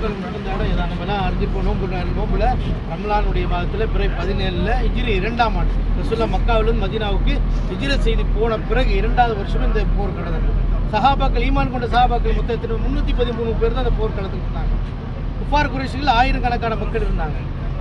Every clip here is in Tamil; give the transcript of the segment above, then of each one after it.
போர்கள் நடந்த இடம் இதான். நம்ம எல்லாம் அறிஞ்சிப்போம். நோம்புல ரமலானுடைய மாதத்தில் பிறை 17 ஹிஜ்ரி 2ஆம் ஆண்டு ரசூலுல்லாஹ் மக்காவிலிருந்து மதீனாவுக்கு ஹிஜ்ரத் செய்து போன பிறகு 2வது வருஷம் இந்த போர் நடந்தது. சஹாபாக்கள், ஈமான் கொண்ட சஹாபாக்கள் மொத்தத்தில் 313 பேர் தான் அந்த போர் களத்துக்கு இருந்தாங்க. குஃபார் குறைஷிகள் ஆயிரக்கணக்கான மக்கள் இருந்தாங்க.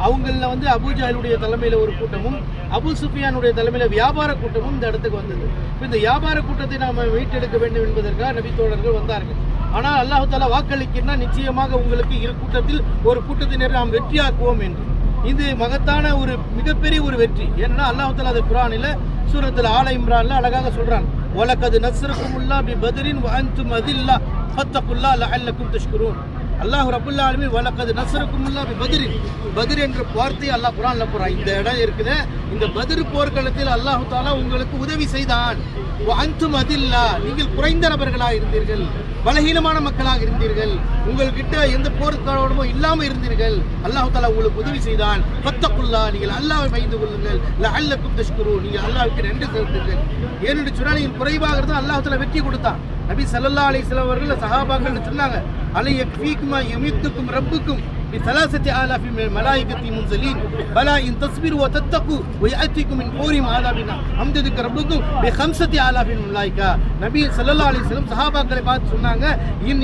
அவங்களில் வந்து அபூஜஹலுடைய தலைமையில் ஒரு கூட்டமும் அபு சுஃபியானுடைய தலைமையில் வியாபார கூட்டமும் இந்த இடத்துக்கு வந்தது. இந்த வியாபார கூட்டத்தை நாம் மீட்டெடுக்க வேண்டும் என்பதற்காக நபி தோழர்கள் வந்தார்கள். ஆனால் அல்லாஹ் தஆலா வாக்களிக்கிறனா நிச்சயமாக உங்களுக்கு இரு கூட்டத்தில் ஒரு கூட்டத்தினர் நாம் வெற்றியாக்குவோம் என்று. இது மகத்தான ஒரு மிகப்பெரிய ஒரு வெற்றி. ஏன்னா அல்லாஹ் தஆலா அது குர்ஆனில் சூரத்துல் ஆல இம்ரான்ல அழகாக சொல்றான், வலகத் நஸ்ரகுமுல்லாஹ் பி பத்ரின் வ அன்தும் அதில்லா ஃபத்தகுல்லாஹ் லஅல்லகும் தஷ்குரூன். அல்லாஹ் ரப்புல் ஆலமீன் வலகத் நஸ்ரகுமுல்லாஹ் பி பத்ரின், பத்ர் என்ற வார்த்தையை அல்லாஹ் குர்ஆன்ல போறான். இந்த இடம் இருக்குது, இந்த பத்ர் போர்க்களத்தில் அல்லாஹ் தஆலா உங்களுக்கு உதவி செய்தான். வ அன்தும் அதில்லா, நீங்கள் குறைந்த நபர்களாக இருந்தீர்கள், பலகீனமான மக்களாக இருந்தீர்கள், உங்கள்கிட்ட எந்த போர்க்காலமும் இல்லாமல் இருந்தீர்கள். அல்லாஹ் தஆலா உங்களுக்கு உதவி செய்தான். ஃபத்தகுல்லாஹ், நீங்கள் அல்லாஹ்வை பயந்து கொள்ளுங்கள். லஅல்லகும் தஷ்குரூன், நீங்கள் அல்லாஹ்வுக்கு நன்றி செலுத்துங்கள். ஏனென்று சொன்னால் நீங்கள் குறைவாக இருந்தால் அல்லாஹ் தஆலா வெற்றி கொடுத்தான். நபி ஸல்லல்லாஹு அலைஹி வஸல்லம் அவர்கள் சஹாபாக்கள் சொன்னாங்க, அலை யக்ஃபீகுமா யுமித்துக்கும் ரப்புக்கும் بثلاثة آلاف من الملائكة منزلين بلى إن تصبروا وتتقوا ويأتيكم من فورهم عذاب أمددك ربكم بخمسة آلاف من الملائكة. நபி ஸல்லல்லாஹு அலைஹி வஸல்லம் சஹாபாக்களை பார்த்து சொன்னாங்க,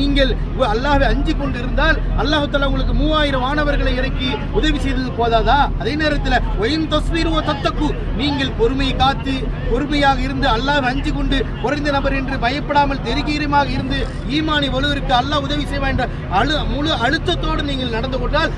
நீங்கள் அல்லாஹ்வை அஞ்சி கொண்டு இருந்தால் அல்லாஹ் தஆலா உங்களுக்கு 3000 வானவர்களை இறக்கி உதவி செய்தது போதாதா? அதே நேரத்தில் ஒயின் தஸ்பீரு தத்தக்கு, நீங்கள் பொறுமையை காத்து பொறுமையாக இருந்து அல்லாஹ்வை அஞ்சி கொண்டு குறைந்த நபர் என்று பயப்படாமல் தைரியமாக இருந்து ஈமானி வலுவிற்கு அல்லாஹ் உதவி செய்வான் என்ற முழு அழுத்தத்தோடு நீங்கள் நடந்து கொண்டால்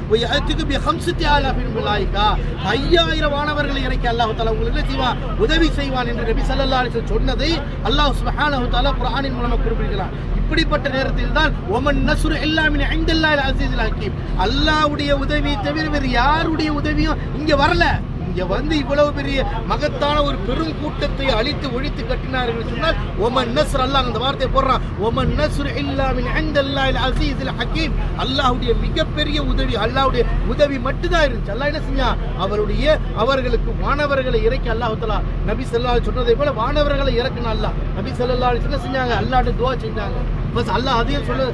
5000 வானவர்களை இறக்கி அல்லாஹ் தஆலா உங்களுக்கு செய்வான், உதவி செய்வான் என்று நபி ஸல்லல்லாஹு அலைஹி வஸல்லம் சொன்னதை அல்லாஹ் சுப்ஹானஹு தஆலா குர்ஆனின் மூலமாக குறிப்பிடுகிறார். இப்படிப்பட்ட நேரத்தில் தான் ஒமன் நஸ்ரு இல்லா மின் இன்தில்லாஹில் அஸீஸில் ஹக்கீம், அல்லாஹ்வுடைய உதவியை தவிர வேறு யாருடைய உதவியும் இங்க வரல. இங்க வந்து இவ்வளவு பெரிய மகத்தான ஒரு பெரும் கூட்டத்தை அழித்து ஒழித்து கட்டினார்கள் சொன்னால் ஒமன் நஸ்ர், அல்லாஹ் அந்த வார்த்தையை போடுறான், ஒமன் நஸ்ரு இல்லா மின் இன்தில்லாஹில் அஸீஸில் ஹக்கீம், அல்லாஹ்வுடைய மிகப்பெரிய உதவி, அல்லாஹ்வுடைய உதவி மட்டும்தான் இருந்துச்சு. அல்லாஹ் என்ன செஞ்சான்? அவர்களுக்கு வானவர்களை இறக்கி அல்லாஹ் தஆலா நபி ஸல்லல்லாஹு அலைஹி சொன்னதை போல வானவர்களை இறக்கின அல்லாஹ். நபி ஸல்லல்லாஹு அலைஹி வஸல்லம் செஞ்சாங்க, அல்லாஹ்ட்ட துஆ செஞ்சாங்க. பஸ் அல்லாஹ் அதையும் சொல்ல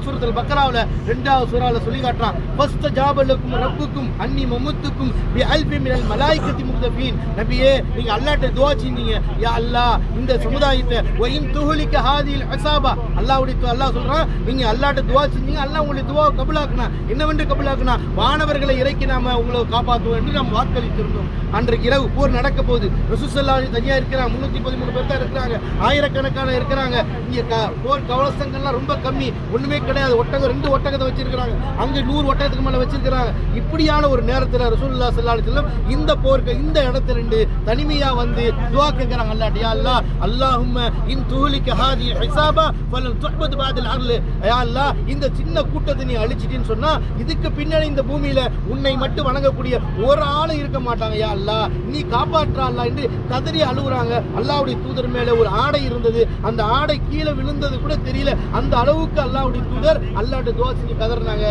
சூரத்துல் பக்ராவுல 2வது சூரால சொல்லி காட்டுறான், ஃபஸ்தஜாப லக்கும் ரப்புக்கும் அன்னி மமுத்துக்கும் பிஅல்ஃபி மினல் மலாயிகத்தி முக்தஃபீன். நபியே, நீங்க அல்லாஹ்ட்ட துஆ செஞ்சீங்க, யா அல்லாஹ் இந்த சமுதாயத்தை வயின் துஹலிக ஹாதில் அஸாபா, அல்லாஹ் சொல்றான், நீங்க அல்லாஹ்ட்ட துஆ செஞ்சீங்க, அல்லாஹ் உங்களுடைய துஆவை கபூலாக்குனா. என்னவென்று கபூலாக்குனா? வானவர்களை இறக்கி நாம உங்களை காப்பாற்றுவோம் என்று நாம் வாக்களித்திருந்தோம். அன்றைக்கு இரவு போர் நடக்க போகுது. ரசூல் ஸல்லல்லாஹு அலைஹி தனியா இருக்கிறாங்க, 313 பேர் தான் இருக்கிறாங்க, ஆயிரக்கணக்கான இருக்கிறாங்க. இங்க போர் கவசங்கள்லாம் ரொம்ப கம்மி, ஒண்ணுமே கிடையாது. ஒட்டகம் 2 ஒட்டகத்தை வச்சிருக்கிறாங்க, அங்க 100 ஒட்டகத்துக்கு மேல வச்சிருக்கிறாங்க. இப்படியான ஒரு நேரத்தில் ரசூலுல்லாஹி ஸல்லல்லாஹு அலைஹி வஸல்லம் இந்த போருக்கு இந்த இடத்துல இருந்து தனிமையா வந்து துஆ கேக்குறாங்க, அல்லாஹ் யா அல்லாஹ் அல்லாஹும்ம இன் துஹலிக ஹாதிஹி ஹிசாபா ஃபலன் துஅபது பஅதல் அர்ல், யா அல்லாஹ் இந்த சின்ன கூட்டத்தை நீ அழிச்சிட்டேன்னு சொன்னா இதுக்கு பின்னாடி இந்த பூமியில உன்னை மட்டும் வணங்கக்கூடிய ஒரு ஆளும் இருக்க மாட்டாங்க. யா அல்லாஹ் நீ காப்பாற்றா அல்லாஹ் என்று கதறி அழுகுறாங்க. அல்லாஹ்வுடைய தூதர் மேல ஒரு ஆடை இருந்தது, அந்த ஆடை கீழே விழுந்தது கூட தெரியல. அந்த அளவுக்கு அல்லாஹ்வுடைய தூதர் அல்லாஹ்ட்ட துஆ செஞ்சு கதறினாங்க.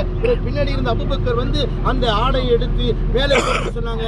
பின்னாடி இருந்த அபூபக்கர் வந்து அந்த ஆடையை எடுத்து மேலே சொன்னாங்க.